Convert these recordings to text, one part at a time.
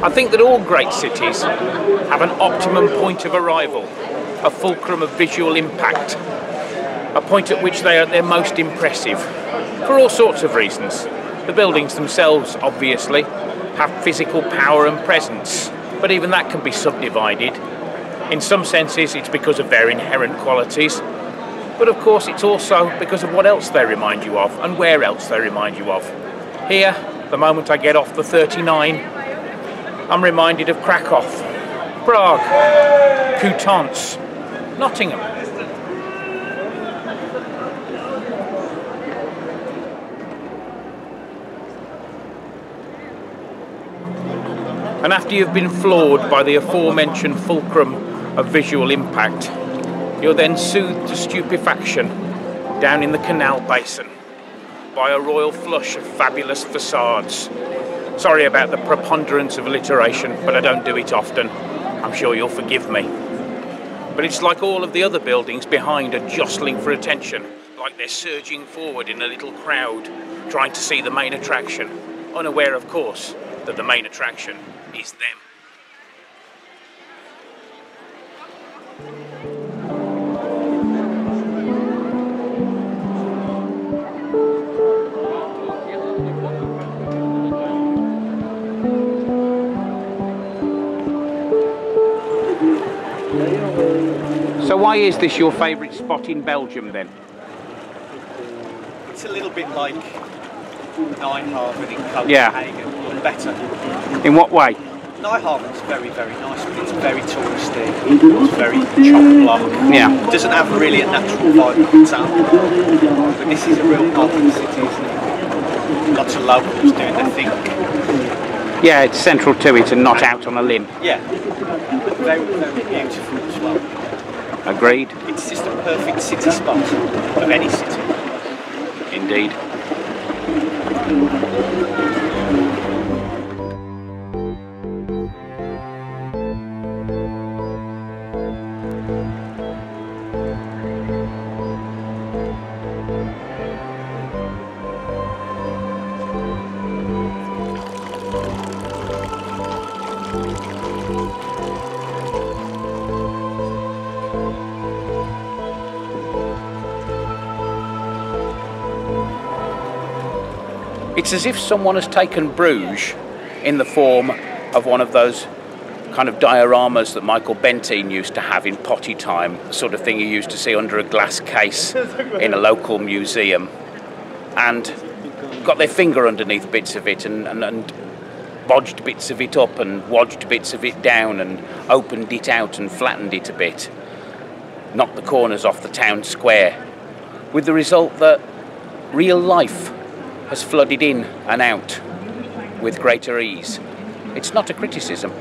I think that all great cities have an optimum point of arrival, a fulcrum of visual impact, a point at which they are at their most impressive, for all sorts of reasons. The buildings themselves, obviously, have physical power and presence, but even that can be subdivided. In some senses, it's because of their inherent qualities, but of course it's also because of what else they remind you of and where else they remind you of. Here, the moment I get off the 39, I'm reminded of Krakow, Prague, Coutances, Nottingham. And after you've been floored by the aforementioned fulcrum of visual impact, you're then soothed to stupefaction down in the canal basin by a royal flush of fabulous facades. Sorry about the preponderance of alliteration, but I don't do it often. I'm sure you'll forgive me. But it's like all of the other buildings behind are jostling for attention, like they're surging forward in a little crowd, trying to see the main attraction, unaware, of course, that the main attraction is them. So why is this your favourite spot in Belgium then? It's a little bit like Nijhaven in Copenhagen, yeah. But better. In what way? Nijhaven's very, very nice, but it's very touristy, it's very chock-block. Yeah. It doesn't have really a natural vibe of its own. But this is a real modern city, isn't it? Lots of locals doing their thing. Yeah, it's central to it and not out on a limb. Yeah, but very, very beautiful as well. Agreed. It's just a perfect city spot of any city. Indeed. It's as if someone has taken Bruges in the form of one of those kind of dioramas that Michael Bentine used to have in potty time, the sort of thing you used to see under a glass case in a local museum, and got their finger underneath bits of it and bodged bits of it up and wodged bits of it down and opened it out and flattened it a bit, knocked the corners off the town square, with the result that real life has flooded in and out with greater ease. It's not a criticism.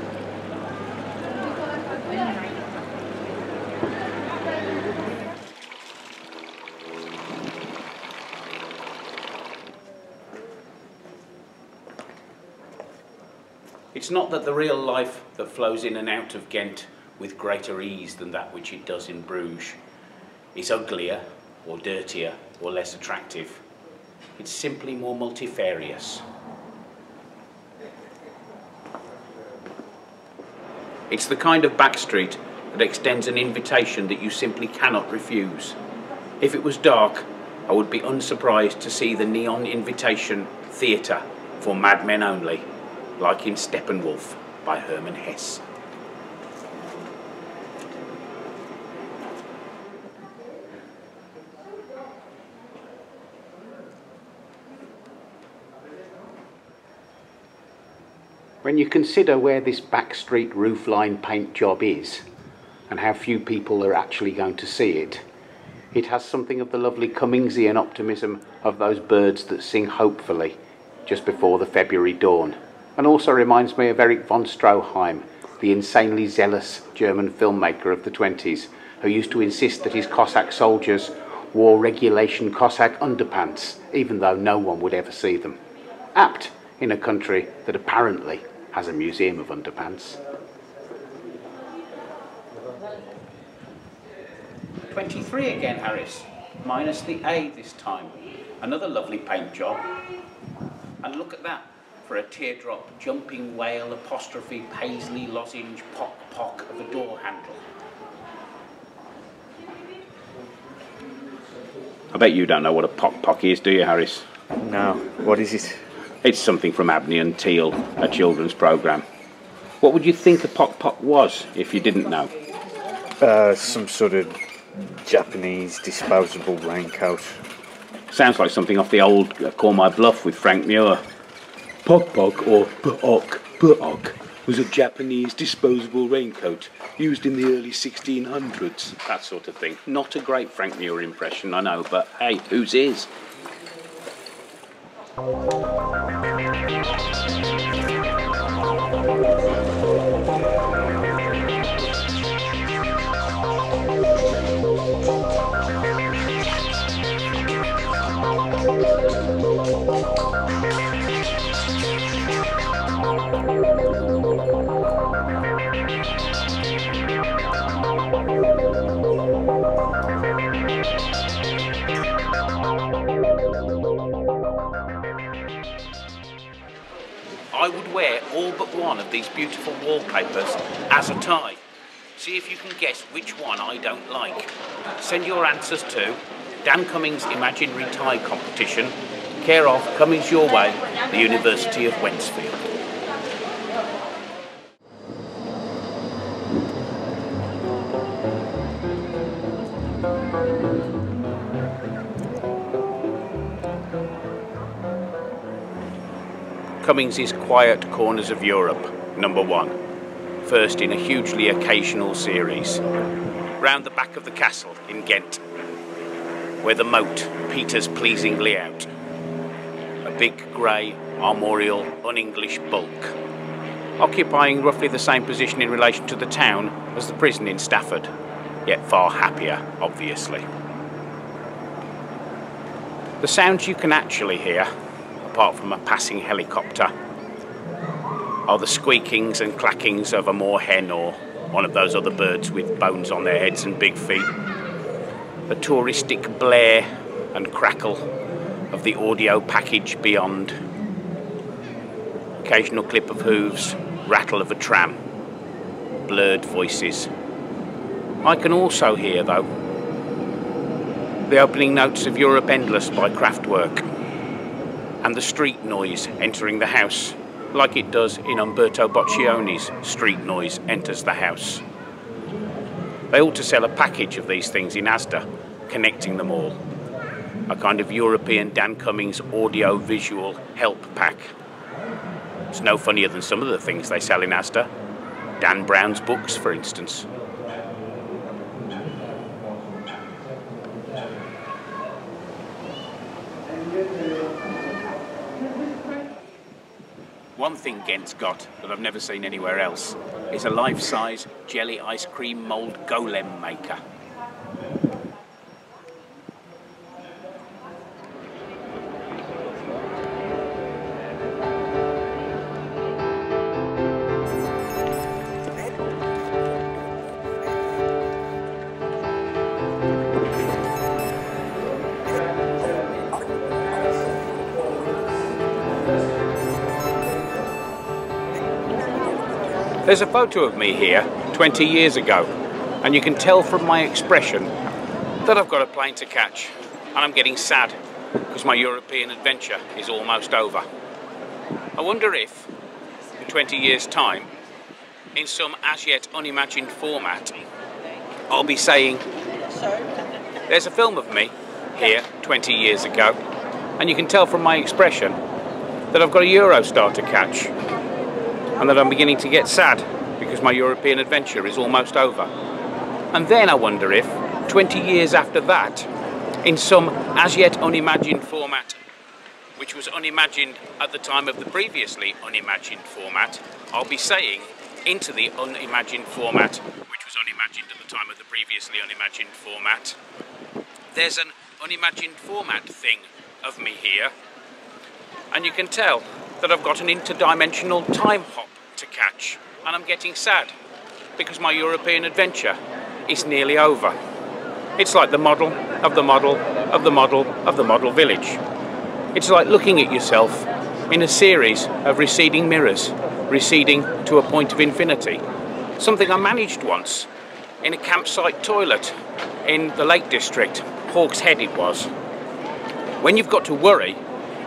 It's not that the real life that flows in and out of Ghent with greater ease than that which it does in Bruges is uglier or dirtier or less attractive. It's simply more multifarious. It's the kind of backstreet that extends an invitation that you simply cannot refuse. If it was dark, I would be unsurprised to see the neon invitation theatre for madmen only, like in Steppenwolf by Hermann Hesse. When you consider where this backstreet roofline paint job is, and how few people are actually going to see it, it has something of the lovely Cummingsian optimism of those birds that sing hopefully just before the February dawn, and also reminds me of Erich von Stroheim, the insanely zealous German filmmaker of the 20s, who used to insist that his Cossack soldiers wore regulation Cossack underpants, even though no one would ever see them. Apt in a country that apparently has a museum of underpants. 23 again, Harris, minus the A this time. Another lovely paint job. And look at that, for a teardrop, jumping whale, apostrophe, paisley, lozenge, pock, pock of a door handle. I bet you don't know what a pock pock is, do you, Harris? No, what is it? It's something from Abney and Teal, a children's programme. What would you think a pock pock was, if you didn't know? Some sort of Japanese disposable raincoat. Sounds like something off the old Call My Bluff with Frank Muir. Pock pock, or pu'ok, was a Japanese disposable raincoat used in the early 1600s. That sort of thing. Not a great Frank Muir impression, I know, but hey, whose is? I would wear all but one of these beautiful wallpapers as a tie. See if you can guess which one I don't like. Send your answers to Dan Cummings Imaginary Tie Competition, care of Cummings Your Way, the University of Wensfield. Cummings' Quiet Corners of Europe, #1. First in a hugely occasional series. Round the back of the castle in Ghent, where the moat peters pleasingly out. A big grey, armorial, un-English bulk, occupying roughly the same position in relation to the town as the prison in Stafford, yet far happier, obviously. The sounds you can actually hear, apart from a passing helicopter, are the squeakings and clackings of a moorhen or one of those other birds with bones on their heads and big feet, the touristic blare and crackle of the audio package beyond, occasional clip of hooves, rattle of a tram, blurred voices. I can also hear, though, the opening notes of Europe Endless by Kraftwerk, and the street noise entering the house, like it does in Umberto Boccioni's Street Noise Enters the House. They ought to sell a package of these things in Asda, connecting them all. A kind of European Dan Cummings audio-visual help pack. It's no funnier than some of the things they sell in Asda. Dan Brown's books, for instance. One thing Ghent's got that I've never seen anywhere else is a life-size jelly ice cream mould golem maker. There's a photo of me here 20 years ago, and you can tell from my expression that I've got a plane to catch, and I'm getting sad because my European adventure is almost over. I wonder if, in 20 years' time, in some as yet unimagined format, I'll be saying, there's a film of me here 20 years ago, and you can tell from my expression that I've got a Eurostar to catch. and that I'm beginning to get sad because my European adventure is almost over. And then I wonder if, 20 years after that, in some as yet unimagined format, which was unimagined at the time of the previously unimagined format, I'll be saying into the unimagined format, which was unimagined at the time of the previously unimagined format, there's an unimagined format thing of me here, and you can tell that I've got an interdimensional time hop to catch, and I'm getting sad because my European adventure is nearly over. It's like the model of the model of the model of the model village. It's like looking at yourself in a series of receding mirrors, receding to a point of infinity. Something I managed once in a campsite toilet in the Lake District, Hawks Head it was. When you've got to worry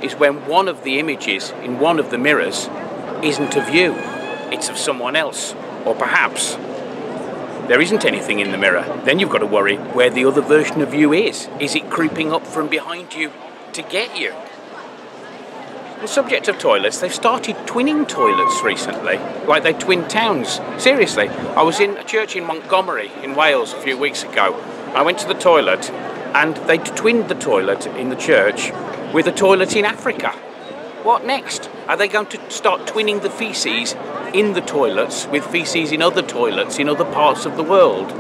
is when one of the images in one of the mirrors isn't of you, it's of someone else, or perhaps there isn't anything in the mirror. Then you've got to worry where the other version of you is. Is it creeping up from behind you to get you? The subject of toilets, they've started twinning toilets recently, like they twin towns. Seriously, I was in a church in Montgomery in Wales a few weeks ago. I went to the toilet and they twinned the toilet in the church with a toilet in Africa. What next? Are they going to start twinning the feces in the toilets with feces in other toilets in other parts of the world?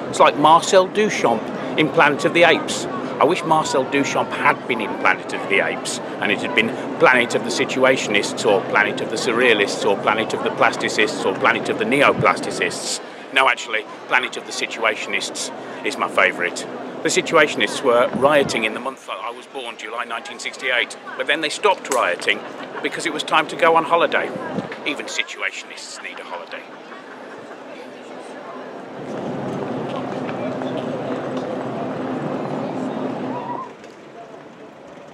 It's like Marcel Duchamp in Planet of the Apes. I wish Marcel Duchamp had been in Planet of the Apes and it had been Planet of the Situationists or Planet of the Surrealists or Planet of the Plasticists or Planet of the Neoplasticists. No, actually, Planet of the Situationists is my favourite. The Situationists were rioting in the month that I was born, July 1968, but then they stopped rioting because it was time to go on holiday. Even Situationists need a holiday.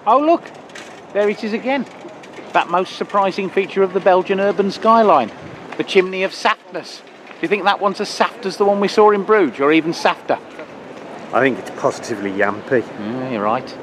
Oh look, there it is again. That most surprising feature of the Belgian urban skyline, the chimney of saftness. Do you think that one's as saft as the one we saw in Bruges, or even safter? I think it's positively yampy. Yeah, you're right.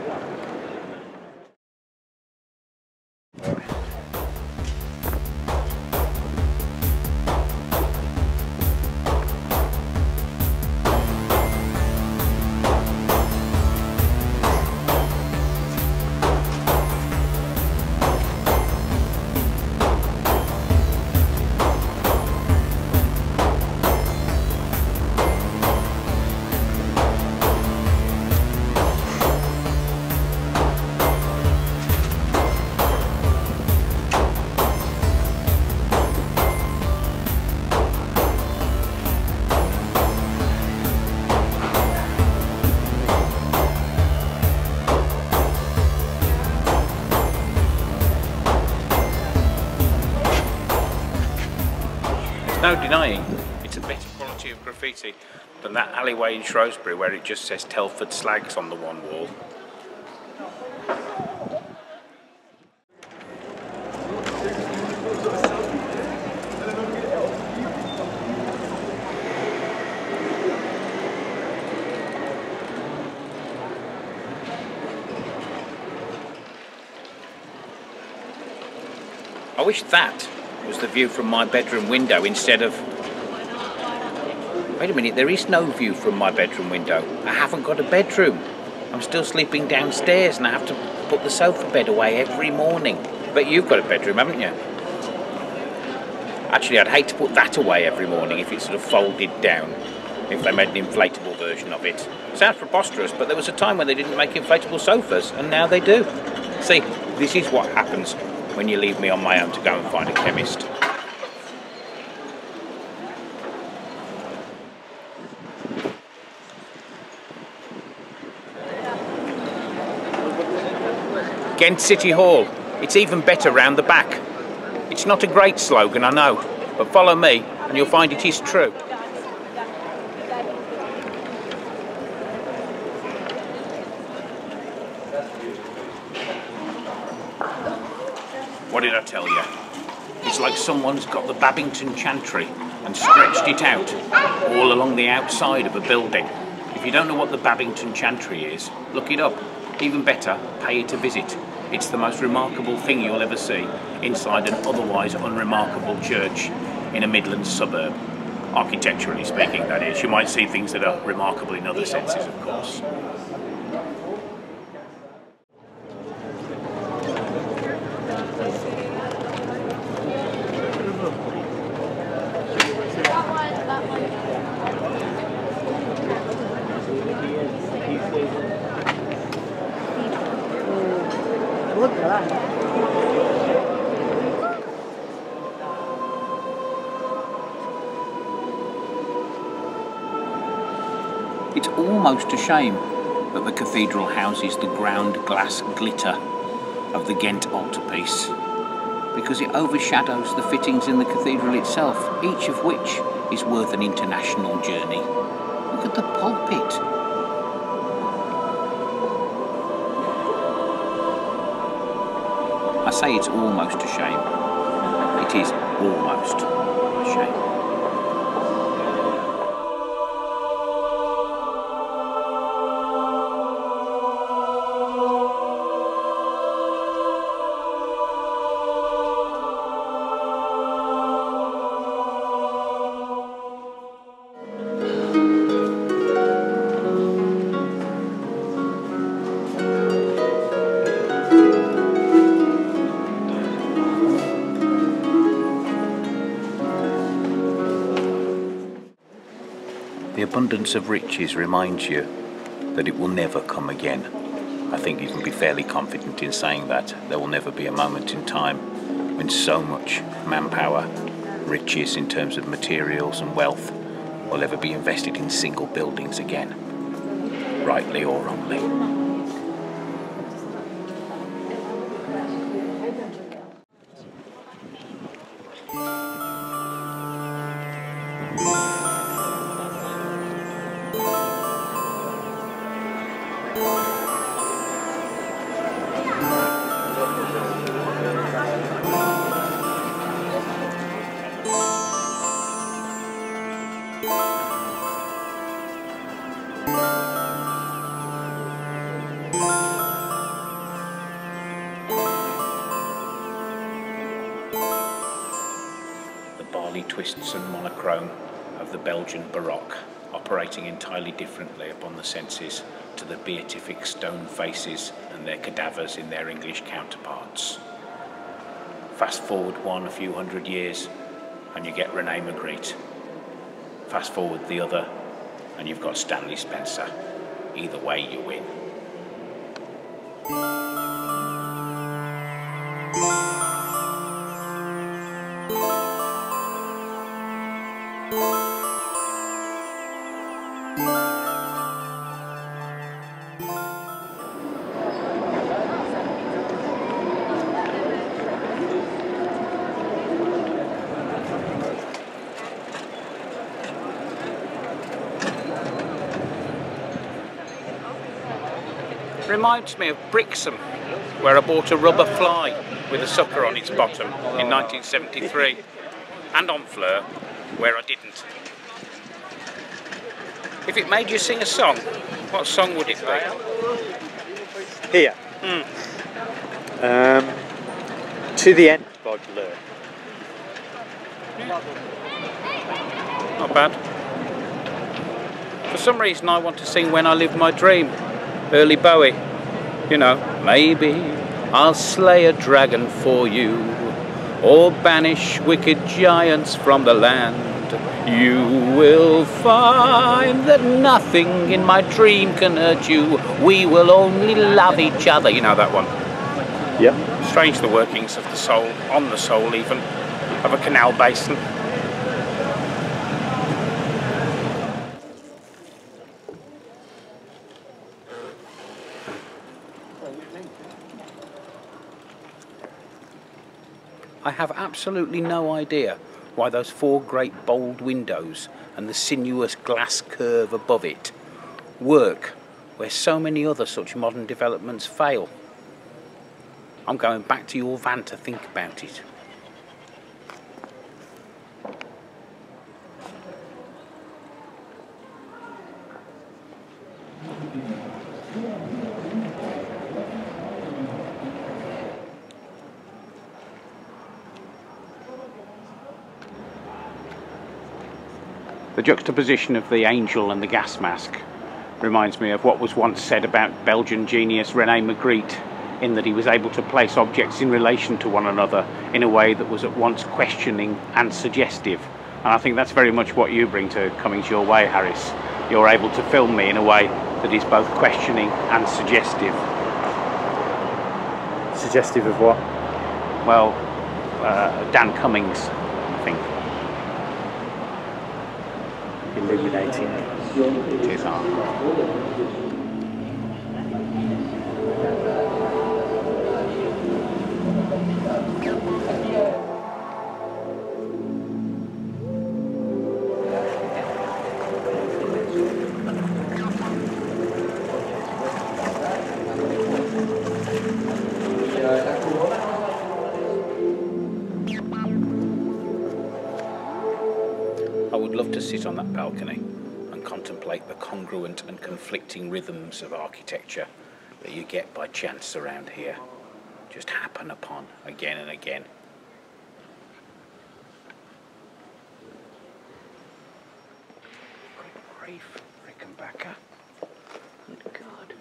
No denying it's a better quality of graffiti than that alleyway in Shrewsbury where it just says Telford Slags on the one wall. I wish that was the view from my bedroom window instead of... Wait a minute, there is no view from my bedroom window. I haven't got a bedroom. I'm still sleeping downstairs and I have to put the sofa bed away every morning. But you've got a bedroom, haven't you? Actually, I'd hate to put that away every morning if it sort of folded down, if they made an inflatable version of it. Sounds preposterous, but there was a time when they didn't make inflatable sofas, and now they do. See, this is what happens when you leave me on my own to go and find a chemist. Ghent City Hall. It's even better round the back. It's not a great slogan, I know, but follow me and you'll find it is true. What did I tell you? It's like someone's got the Babington Chantry and stretched it out all along the outside of a building. If you don't know what the Babington Chantry is, look it up. Even better, pay it a visit. It's the most remarkable thing you'll ever see inside an otherwise unremarkable church in a Midlands suburb. Architecturally speaking, that is. You might see things that are remarkable in other senses, of course. It's almost a shame that the cathedral houses the ground glass glitter of the Ghent altarpiece, because it overshadows the fittings in the cathedral itself, each of which is worth an international journey. Look at the pulpit. I say it's almost a shame. It is almost a shame. The abundance of riches reminds you that it will never come again. I think you can be fairly confident in saying that. There will never be a moment in time when so much manpower, riches in terms of materials and wealth will ever be invested in single buildings again, rightly or wrongly. Twists and monochrome of the Belgian Baroque, operating entirely differently upon the senses to the beatific stone faces and their cadavers in their English counterparts. Fast forward a few hundred years and you get Rene Magritte. Fast forward the other and you've got Stanley Spencer. Either way you win. Reminds me of Brixham, where I bought a rubber fly with a sucker on its bottom in 1973, and on Fleur, where I didn't. If it made you sing a song, what song would it be? Here. To the End by Blur. Not bad. For some reason I want to sing When I Live My Dream. Early Bowie, you know, maybe I'll slay a dragon for you, or banish wicked giants from the land. You will find that nothing in my dream can hurt you. We will only love each other. You know that one? Yep. Strange the workings of the soul, on the soul even, of a canal basin. I have absolutely no idea why those four great bold windows and the sinuous glass curve above it work where so many other such modern developments fail. I'm going back to your van to think about it. The juxtaposition of the angel and the gas mask reminds me of what was once said about Belgian genius Rene Magritte, in that he was able to place objects in relation to one another in a way that was at once questioning and suggestive. And I think that's very much what you bring to Cummings Your Way, Harris. You're able to film me in a way that is both questioning and suggestive. Suggestive of what? Well, Dan Cummings, I think. Illuminating. It is art. I would love to sit on that balcony and contemplate the congruent and conflicting rhythms of architecture that you get by chance around here, just happen upon again and again. Good grief, Rickenbacker. Good God.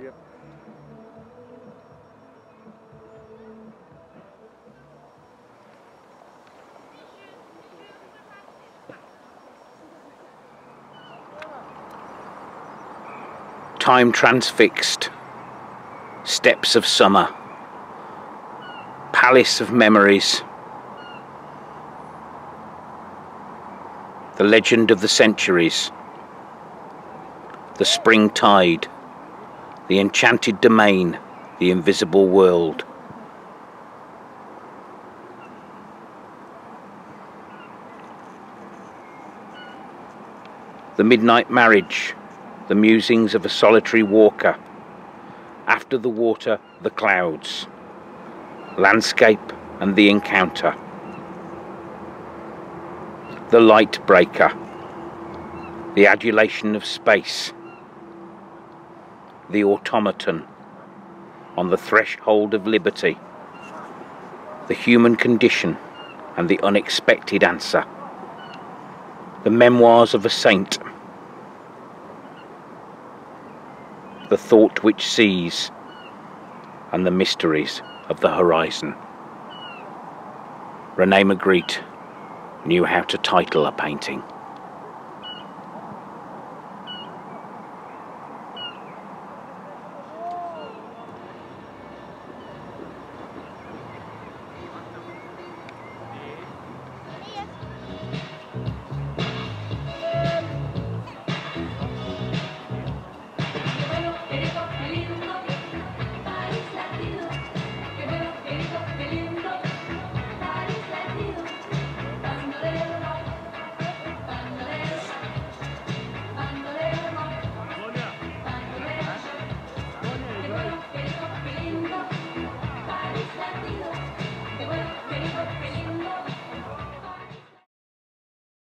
Yep. Time transfixed, steps of summer, palace of memories, the legend of the centuries, the spring tide, the enchanted domain, the invisible world. The midnight marriage, the musings of a solitary walker, after the water, the clouds, landscape and the encounter, the light breaker, the adulation of space, the automaton on the threshold of liberty, the human condition and the unexpected answer, the memoirs of a saint, the thought which sees, and the mysteries of the horizon. Rene Magritte knew how to title a painting.